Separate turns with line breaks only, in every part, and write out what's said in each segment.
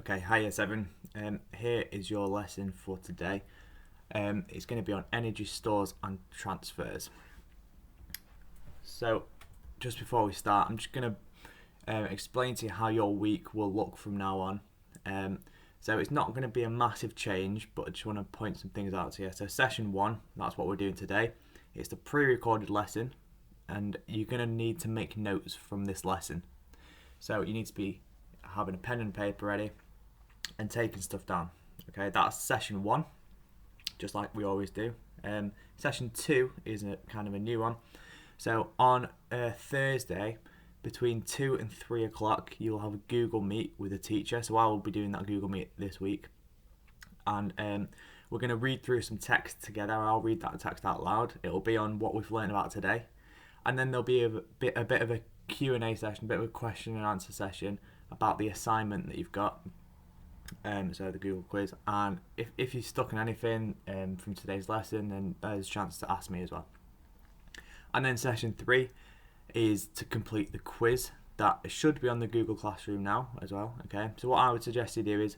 Okay, hi Year 7. Here is your lesson for today. It's going to be on energy stores and transfers. So, just before we start, I'm just going to explain to you how your week will look from now on. So it's not going to be a massive change, but I just want to point some things out to you. So session 1, that's what we're doing today. It's the pre-recorded lesson, and you're going to need to make notes from this lesson. So you need to be having a pen and paper ready and taking stuff down. Okay, that's session 1, just like we always do. Session 2 is kind of a new one. So on Thursday, between 2 and 3 o'clock, you'll have a Google Meet with a teacher. So I will be doing that Google Meet this week. And we're going to read through some text together. I'll read that text out loud. It'll be on what we've learned about today. And then there'll be a bit of a Q&A session, a bit of a question and answer session about the assignment that you've got. So the Google quiz. And if you're stuck on anything from today's lesson, then there's a chance to ask me as well. And then session 3 is to complete the quiz. That should be on the Google Classroom now as well. Okay, so what I would suggest you do is,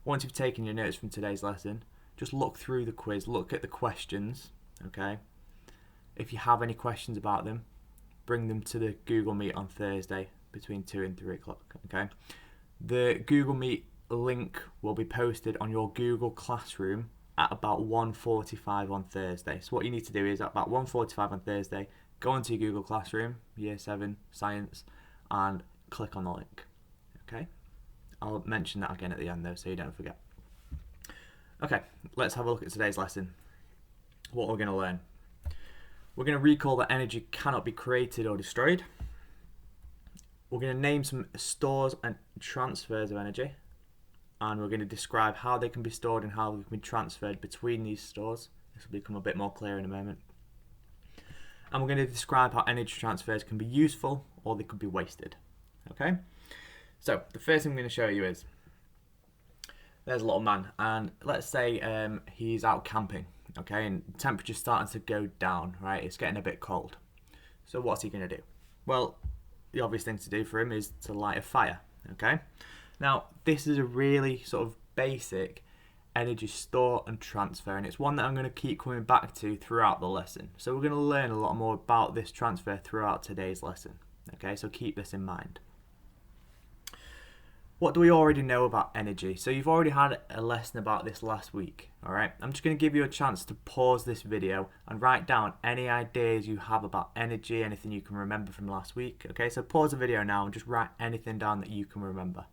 once you've taken your notes from today's lesson, just look through the quiz, look at the questions. Okay, if you have any questions about them, bring them to the Google Meet on Thursday between 2 and 3 o'clock. Okay, the Google Meet link will be posted on your Google Classroom at about 1:45 on Thursday. So what you need to do is, at about 1:45 on Thursday, go onto your Google Classroom, Year 7 Science, and click on the link. Okay, I'll mention that again at the end though, so you don't forget. Okay, let's have a look at today's lesson. What we're going to learn. We're going to recall that energy cannot be created or destroyed. We're going to name some stores and transfers of energy. And we're going to describe how they can be stored and how they can be transferred between these stores. This will become a bit more clear in a moment. And we're going to describe how energy transfers can be useful or they could be wasted. Okay? So, the first thing I'm going to show you is, there's a little man, and let's say he's out camping, okay, and the temperature's starting to go down, right? It's getting a bit cold. So what's he going to do? Well, the obvious thing to do for him is to light a fire, okay? Now, this is a really sort of basic energy store and transfer, and it's one that I'm going to keep coming back to throughout the lesson. So we're going to learn a lot more about this transfer throughout today's lesson. Okay, so keep this in mind. What do we already know about energy? So you've already had a lesson about this last week, all right? I'm just going to give you a chance to pause this video and write down any ideas you have about energy, anything you can remember from last week. Okay, so pause the video now and just write anything down that you can remember.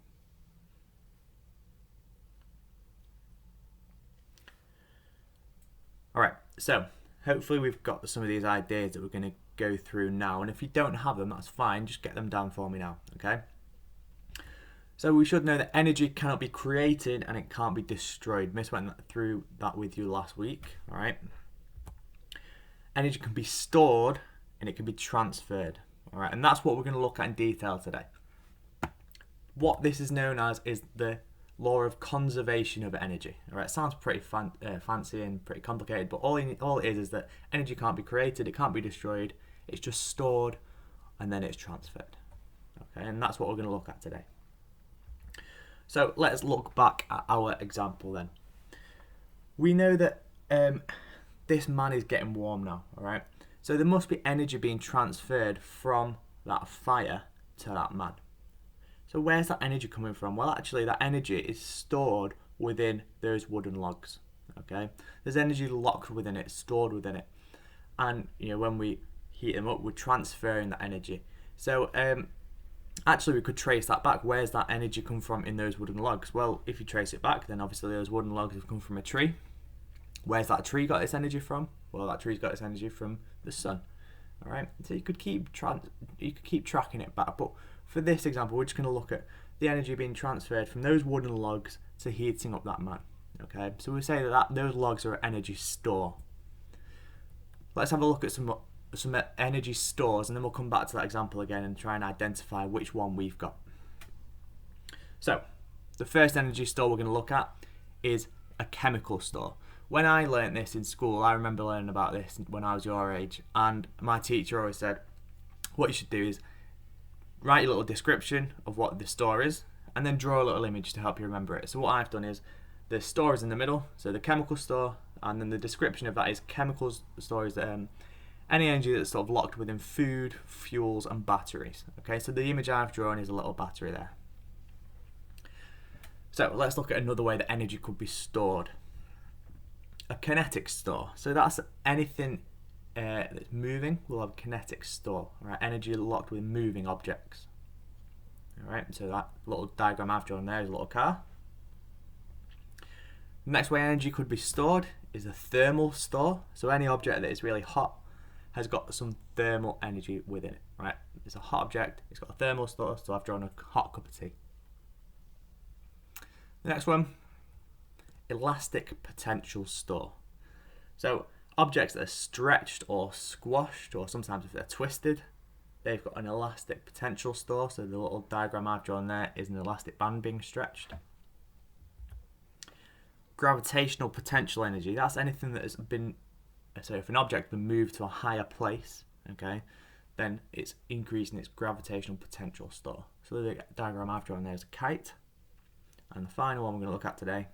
Alright, so hopefully we've got some of these ideas that we're going to go through now, and if you don't have them, that's fine, just get them down for me now, okay? So we should know that energy cannot be created and it can't be destroyed. Miss went through that with you last week, alright? Energy can be stored and it can be transferred, alright? And that's what we're going to look at in detail today. What this is known as is the law of conservation of energy. All right, sounds pretty fancy and pretty complicated, but all it is that energy can't be created, it can't be destroyed, it's just stored and then it's transferred. Okay, and that's what we're going to look at today. So let's look back at our example then. We know that this man is getting warm now, all right? So there must be energy being transferred from that fire to that man. So where's that energy coming from? Well, actually, that energy is stored within those wooden logs. Okay, there's energy locked within it, stored within it, and when we heat them up, we're transferring that energy. So actually, we could trace that back. Where's that energy come from in those wooden logs? Well, if you trace it back, then obviously those wooden logs have come from a tree. Where's that tree got its energy from? Well, that tree's got its energy from the sun. All right, so you could keep tracking it back, but for this example, we're just going to look at the energy being transferred from those wooden logs to heating up that man. Okay, so we say that those logs are an energy store. Let's have a look at some energy stores, and then we'll come back to that example again and try and identify which one we've got. So, the first energy store we're going to look at is a chemical store. When I learnt this in school, I remember learning about this when I was your age, and my teacher always said, what you should do is write a little description of what the store is, and then draw a little image to help you remember it. So what I've done is the store is in the middle, so the chemical store, and then the description of that is chemicals store is any energy that's sort of locked within food, fuels, and batteries. Okay, so the image I've drawn is a little battery there. So let's look at another way that energy could be stored. A kinetic store. So that's anything that's moving will have a kinetic store. Right, energy locked with moving objects. All right, so that little diagram I've drawn there is a little car. The next way energy could be stored is a thermal store. So any object that is really hot has got some thermal energy within it. Right, it's a hot object. It's got a thermal store. So I've drawn a hot cup of tea. The next one, elastic potential store. So objects that are stretched or squashed, or sometimes if they're twisted, they've got an elastic potential store. So the little diagram I've drawn there is an elastic band being stretched. Gravitational potential energy, that's anything that has been, so if an object has been moved to a higher place, okay, then it's increasing its gravitational potential store. So the diagram I've drawn there is a kite. And the final one we're going to look at today,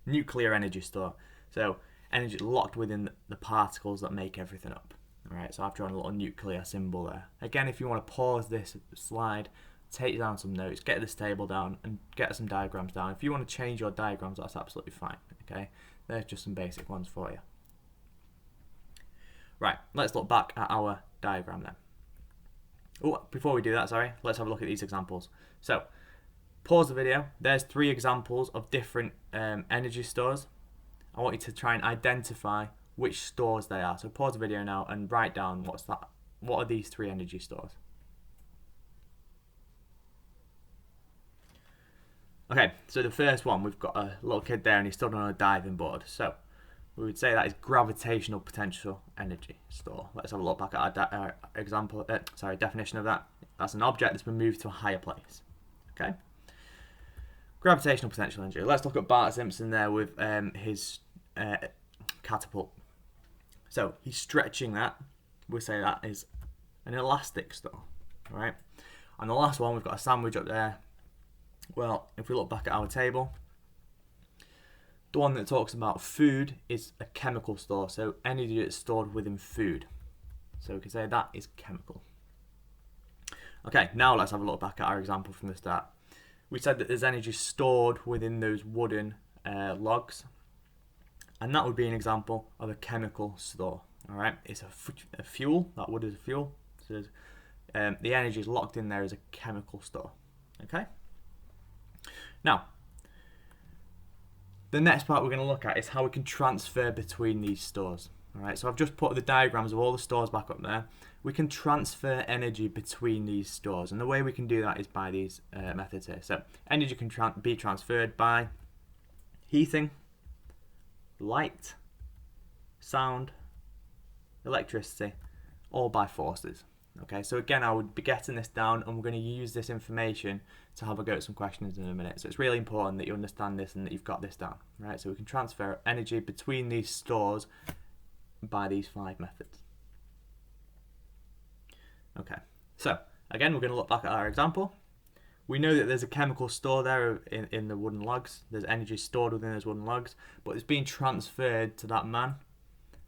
nuclear energy store. So energy locked within the particles that make everything up. All right, so I've drawn a little nuclear symbol there. Again, if you want to pause this slide, take down some notes, get this table down, and get some diagrams down. If you want to change your diagrams, that's absolutely fine. Okay, there's just some basic ones for you. Right, let's look back at our diagram then. Oh, before we do that, sorry, let's have a look at these examples. So pause the video. There's 3 examples of different energy stores. I want you to try and identify which stores they are. So pause the video now and write down what are these 3 energy stores. Okay, so the first one, we've got a little kid there and he's stood on a diving board. So we would say that is gravitational potential energy store. Let's have a look back at our definition of that. That's an object that's been moved to a higher place. Okay. Gravitational potential energy. Let's look at Bart Simpson there with his catapult. So he's stretching that. We say that is an elastic store. All right. And the last one, we've got a sandwich up there. Well, if we look back at our table, the one that talks about food is a chemical store. So energy that's stored within food. So we can say that is chemical. Okay, now let's have a look back at our example from the start. We said that there's energy stored within those wooden logs, and that would be an example of a chemical store. All right, it's a fuel. That wood is a fuel. So the energy is locked in there as a chemical store. Okay. Now, the next part we're going to look at is how we can transfer between these stores. All right, so I've just put the diagrams of all the stores back up there. We can transfer energy between these stores, and the way we can do that is by these methods here. So energy can be transferred by heating, light, sound, electricity, or by forces. Okay, so again, I would be getting this down, and we're going to use this information to have a go at some questions in a minute. So it's really important that you understand this and that you've got this down, right? So we can transfer energy between these stores by these 5 methods. Okay, so again, we're going to look back at our example. We know that there's a chemical store there in the wooden logs. There's energy stored within those wooden logs, but it's being transferred to that man.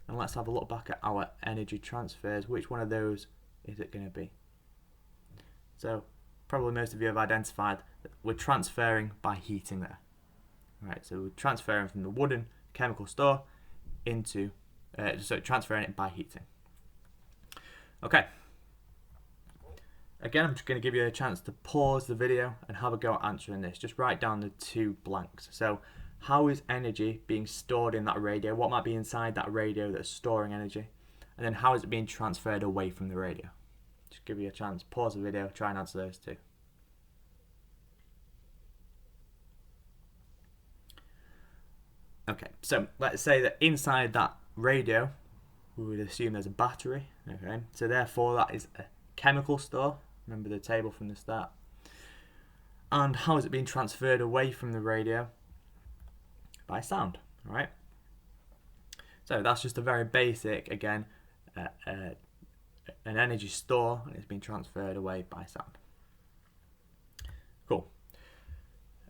And let's have a look back at our energy transfers. Which one of those is it going to be? So probably most of you have identified that we're transferring by heating there. Right, so we're transferring from the wooden chemical store into, transferring it by heating. Okay. Again, I'm just going to give you a chance to pause the video and have a go at answering this. Just write down the 2 blanks. So how is energy being stored in that radio? What might be inside that radio that's storing energy? And then how is it being transferred away from the radio? Just give you a chance. Pause the video. Try and answer those 2. Okay, so let's say that inside that radio, we would assume there's a battery. Okay, so therefore that is a chemical store. Remember the table from the start. And how is it being transferred away from the radio? By sound. All right. So that's just a very basic, again, an energy store, and it's being transferred away by sound. Cool.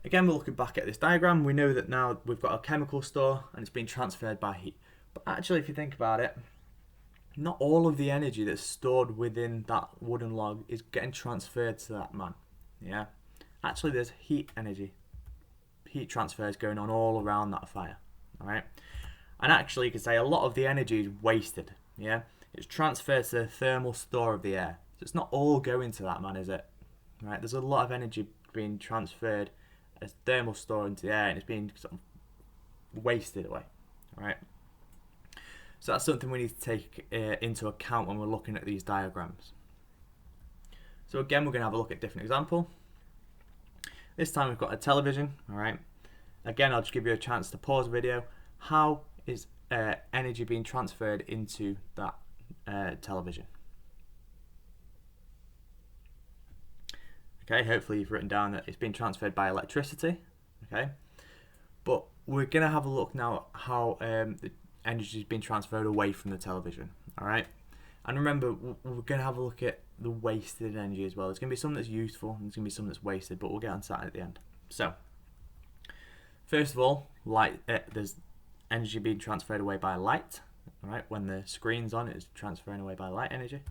Again, we're looking back at this diagram. We know that now we've got a chemical store and it's being transferred by heat. But actually, if you think about it, not all of the energy that's stored within that wooden log is getting transferred to that man. Yeah, actually there's heat energy, heat transfers going on all around that fire. All right, and actually you could say a lot of the energy is wasted. Yeah, it's transferred to the thermal store of the air. So it's not all going to that man, is it? Right, there's a lot of energy being transferred as thermal store into the air, and it's being sort of wasted away. All right. So that's something we need to take into account when we're looking at these diagrams. So again, we're going to have a look at a different example. This time we've got a television, all right. Again, I'll just give you a chance to pause the video. How is energy being transferred into that television? Okay, hopefully you've written down that it's being transferred by electricity, okay. But we're going to have a look now at how the energy is being transferred away from the television, all right. And remember, we're going to have a look at the wasted energy as well. There's going to be some that's useful and there's going to be some that's wasted, but we'll get onto that at the end. So, first of all, light. There's energy being transferred away by light. All right, when the screen's on, it's transferring away by light energy.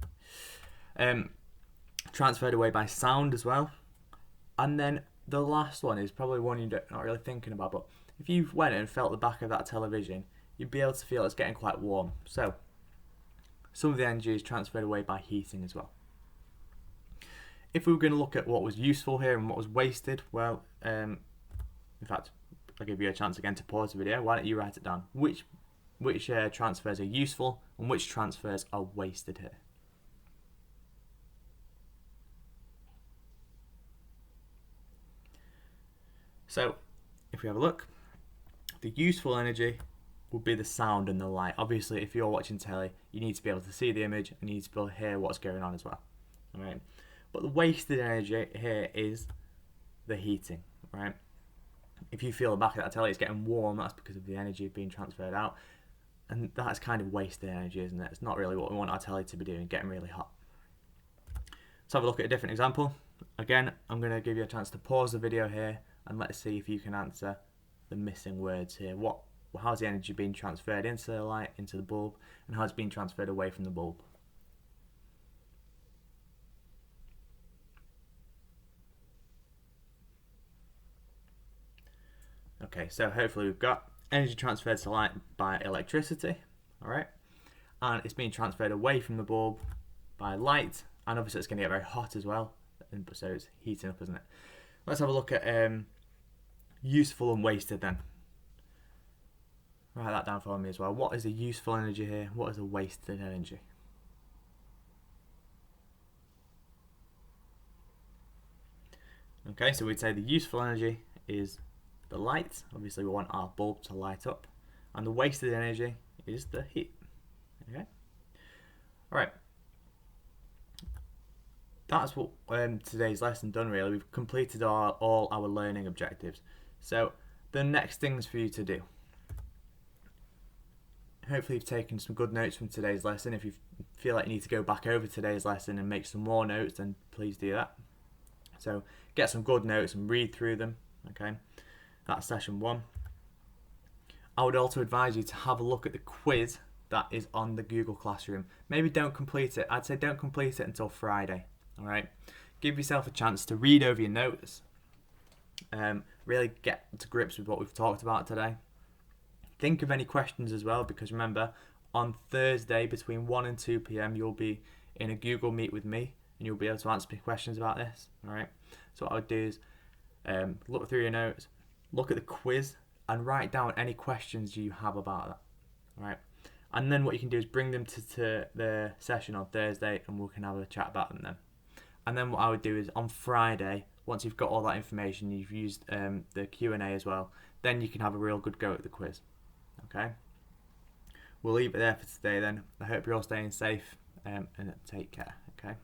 Transferred away by sound as well. And then the last one is probably one you're not really thinking about, but if you went and felt the back of that television, you'd be able to feel it's getting quite warm. So, some of the energy is transferred away by heating as well. If we were going to look at what was useful here and what was wasted, well, in fact, I'll give you a chance again to pause the video. Why don't you write it down? Which transfers are useful and which transfers are wasted here? So, if we have a look, the useful energy would be the sound and the light. Obviously, if you're watching telly, you need to be able to see the image and you need to be able to hear what's going on as well. All right. But the wasted energy here is the heating, right? If you feel the back of that telly, it's getting warm, that's because of the energy being transferred out. And that's kind of wasted energy, isn't it? It's not really what we want our telly to be doing, getting really hot. Let's have a look at a different example. Again, I'm going to give you a chance to pause the video here and let's see if you can answer the missing words here. How's the energy being transferred into the light, into the bulb, and how it's being transferred away from the bulb? Okay, so hopefully we've got energy transferred to light by electricity, all right, and it's being transferred away from the bulb by light, and obviously it's going to get very hot as well, and so it's heating up, isn't it? Let's have a look at useful and wasted then. Write that down for me as well. What is the useful energy here? What is the wasted energy? Okay, so we'd say the useful energy is the light. Obviously we want our bulb to light up. And the wasted energy is the heat. Okay? Alright. That's what today's lesson done really. We've completed all our learning objectives. So the next things for you to do. Hopefully you've taken some good notes from today's lesson. If you feel like you need to go back over today's lesson and make some more notes, then please do that. So get some good notes and read through them. Okay, that's session 1. I would also advise you to have a look at the quiz that is on the Google Classroom. Maybe don't complete it. I'd say don't complete it until Friday. All right, give yourself a chance to read over your notes. Really get to grips with what we've talked about today. Think of any questions as well, because remember, on Thursday between 1 and 2 p.m. you'll be in a Google Meet with me and you'll be able to answer me questions about this. All right. So what I would do is look through your notes, look at the quiz, and write down any questions you have about that. All right. And then what you can do is bring them to the session on Thursday, and we can have a chat about them then. And then what I would do is on Friday, once you've got all that information, you've used the Q&A as well, then you can have a real good go at the quiz. Okay, we'll leave it there for today then. I hope you're all staying safe and take care. Okay.